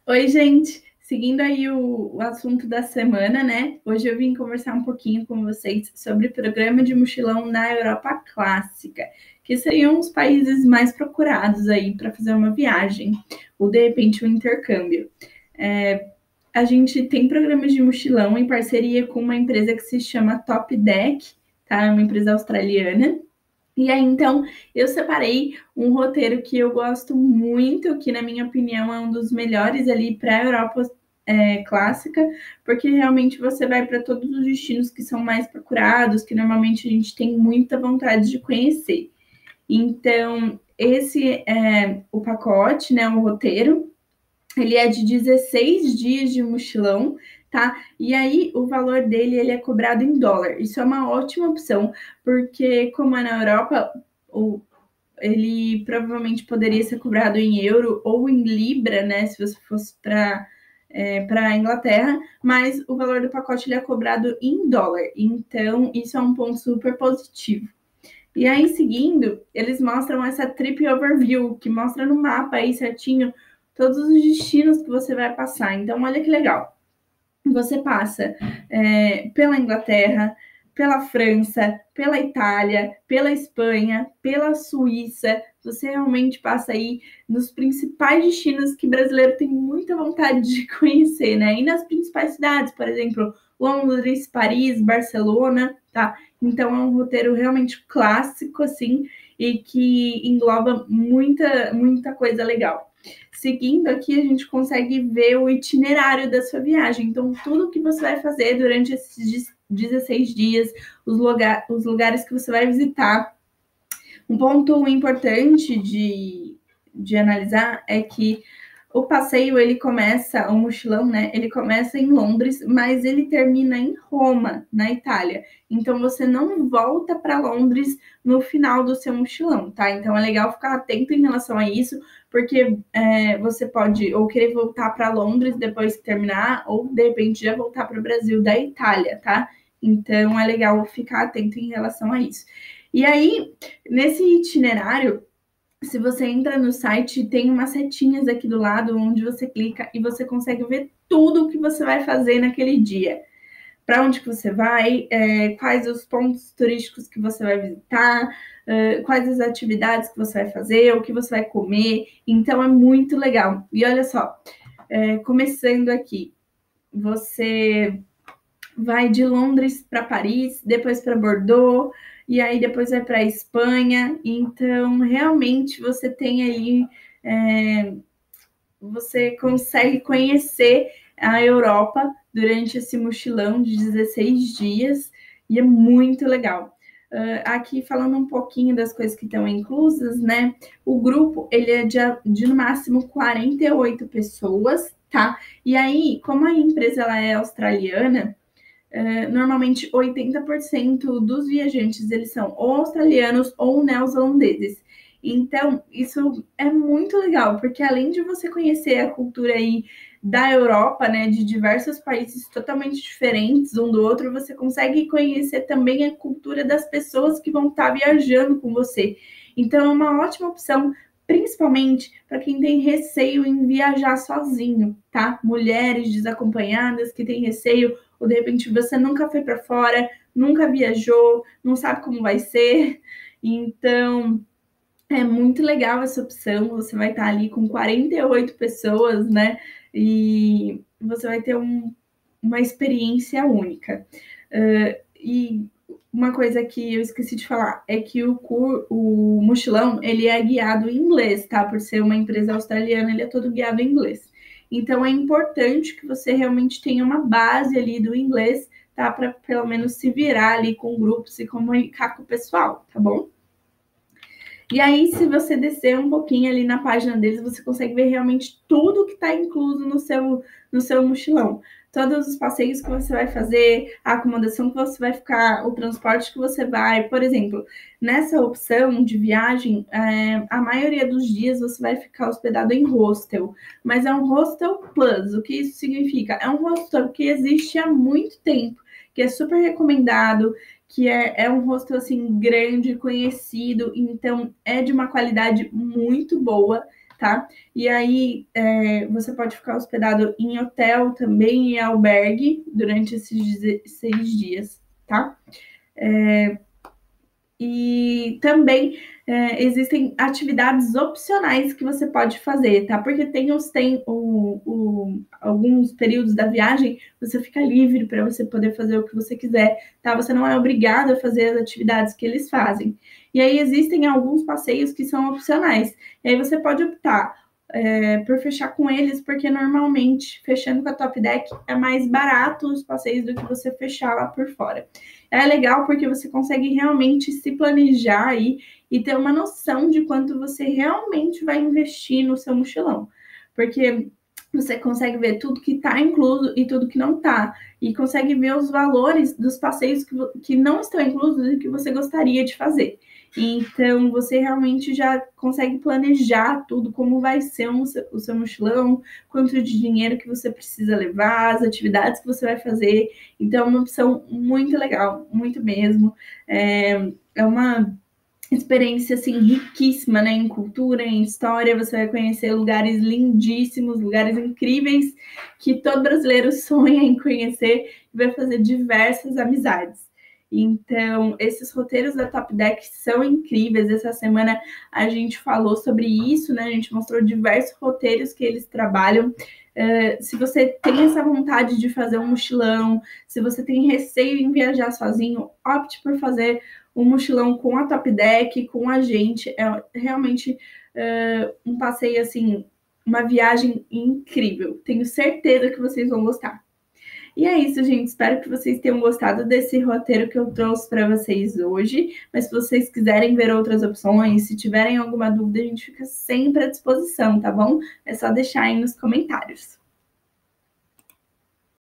Oi, gente! Seguindo aí o assunto da semana, né? Hoje eu vim conversar um pouquinho com vocês sobre o programa de mochilão na Europa Clássica, que seriam os países mais procurados aí para fazer uma viagem, ou de repente um intercâmbio. A gente tem programas de mochilão em parceria com uma empresa que se chama Top Deck, tá? É uma empresa australiana. E aí, então, eu separei um roteiro que eu gosto muito, que, na minha opinião, é um dos melhores ali para a Europa clássica, porque realmente você vai para todos os destinos que são mais procurados, que normalmente a gente tem muita vontade de conhecer. Então, esse é o pacote, né, o roteiro. Ele é de 16 dias de mochilão, tá? E aí o valor dele ele é cobrado em dólar. Isso é uma ótima opção, porque como é na Europa, ele provavelmente poderia ser cobrado em euro ou em libra, né? Se você fosse para a Inglaterra, mas o valor do pacote ele é cobrado em dólar. Então, isso é um ponto super positivo. E aí, seguindo, eles mostram essa trip overview, que mostra no mapa aí certinho todos os destinos que você vai passar. Então, olha que legal. Você passa pela Inglaterra, pela França, pela Itália, pela Espanha, pela Suíça. Você realmente passa aí nos principais destinos que brasileiro tem muita vontade de conhecer, né? E nas principais cidades, por exemplo, Londres, Paris, Barcelona, tá? Então é um roteiro realmente clássico, assim, e que engloba muita coisa legal. Seguindo aqui, a gente consegue ver o itinerário da sua viagem. Então, tudo que você vai fazer durante esses 16 dias, os lugares que você vai visitar. Um ponto importante de analisar é que o passeio, ele começa, o mochilão, né? Ele começa em Londres, mas ele termina em Roma, na Itália. Então, você não volta para Londres no final do seu mochilão, tá? Então, é legal ficar atento em relação a isso, porque você pode ou querer voltar para Londres depois que terminar, ou, de repente, já voltar para o Brasil da Itália, tá? Então, é legal ficar atento em relação a isso. E aí, nesse itinerário, se você entra no site, tem umas setinhas aqui do lado onde você clica e você consegue ver tudo o que você vai fazer naquele dia. Para onde que você vai, quais os pontos turísticos que você vai visitar, quais as atividades que você vai fazer, o que você vai comer. Então é muito legal. E olha só, começando aqui, você vai de Londres para Paris, depois para Bordeaux, e aí depois vai para a Espanha. Então, realmente você tem ali, você consegue conhecer a Europa durante esse mochilão de 16 dias, e é muito legal. Aqui falando um pouquinho das coisas que estão inclusas, né? O grupo ele é de no máximo 48 pessoas, tá? E aí, como a empresa ela é australiana, normalmente 80% dos viajantes eles são ou australianos ou neozelandeses. Então, isso é muito legal, porque além de você conhecer a cultura aí da Europa, né, de diversos países totalmente diferentes um do outro, você consegue conhecer também a cultura das pessoas que vão estar viajando com você. Então, é uma ótima opção, principalmente para quem tem receio em viajar sozinho, tá? Mulheres desacompanhadas que têm receio ou de repente você nunca foi para fora, nunca viajou, não sabe como vai ser. Então, é muito legal essa opção. Você vai estar ali com 48 pessoas, né? E você vai ter uma experiência única. E uma coisa que eu esqueci de falar é que o mochilão ele é guiado em inglês, tá? Por ser uma empresa australiana, ele é todo guiado em inglês. Então é importante que você realmente tenha uma base ali do inglês, tá? Para pelo menos se virar ali com o grupo, se comunicar com o pessoal, tá bom? E aí, se você descer um pouquinho ali na página deles, você consegue ver realmente tudo que está incluso no seu mochilão. Todos os passeios que você vai fazer, a acomodação que você vai ficar, o transporte que você vai. Por exemplo, nessa opção de viagem, a maioria dos dias você vai ficar hospedado em hostel, mas é um hostel plus. O que isso significa? É um hostel que existe há muito tempo, que é super recomendado, que é um hostel assim grande, conhecido, então é de uma qualidade muito boa, tá? E aí você pode ficar hospedado em hotel também e albergue durante esses 6 dias, tá? E também existem atividades opcionais que você pode fazer, tá? Porque alguns períodos da viagem você fica livre para você poder fazer o que você quiser, tá? Você não é obrigado a fazer as atividades que eles fazem. E aí existem alguns passeios que são opcionais. E aí você pode optar por fechar com eles, porque normalmente, fechando com a Top Deck, é mais barato os passeios do que você fechar lá por fora. É legal porque você consegue realmente se planejar aí e ter uma noção de quanto você realmente vai investir no seu mochilão. Porque você consegue ver tudo que está incluso e tudo que não está. E consegue ver os valores dos passeios que não estão inclusos e que você gostaria de fazer. Então, você realmente já consegue planejar tudo, como vai ser o seu mochilão, quanto de dinheiro que você precisa levar, as atividades que você vai fazer. Então, é uma opção muito legal, muito mesmo. É uma experiência assim riquíssima, né, em cultura, em história. Você vai conhecer lugares lindíssimos, lugares incríveis que todo brasileiro sonha em conhecer e vai fazer diversas amizades. Então, esses roteiros da Top Deck são incríveis. Essa semana a gente falou sobre isso, né? A gente mostrou diversos roteiros que eles trabalham. Se você tem essa vontade de fazer um mochilão, se você tem receio em viajar sozinho, opte por fazer um mochilão com a Top Deck, com a gente. É realmente um passeio, assim, uma viagem incrível. Tenho certeza que vocês vão gostar. E é isso, gente. Espero que vocês tenham gostado desse roteiro que eu trouxe para vocês hoje. Mas se vocês quiserem ver outras opções, se tiverem alguma dúvida, a gente fica sempre à disposição, tá bom? É só deixar aí nos comentários.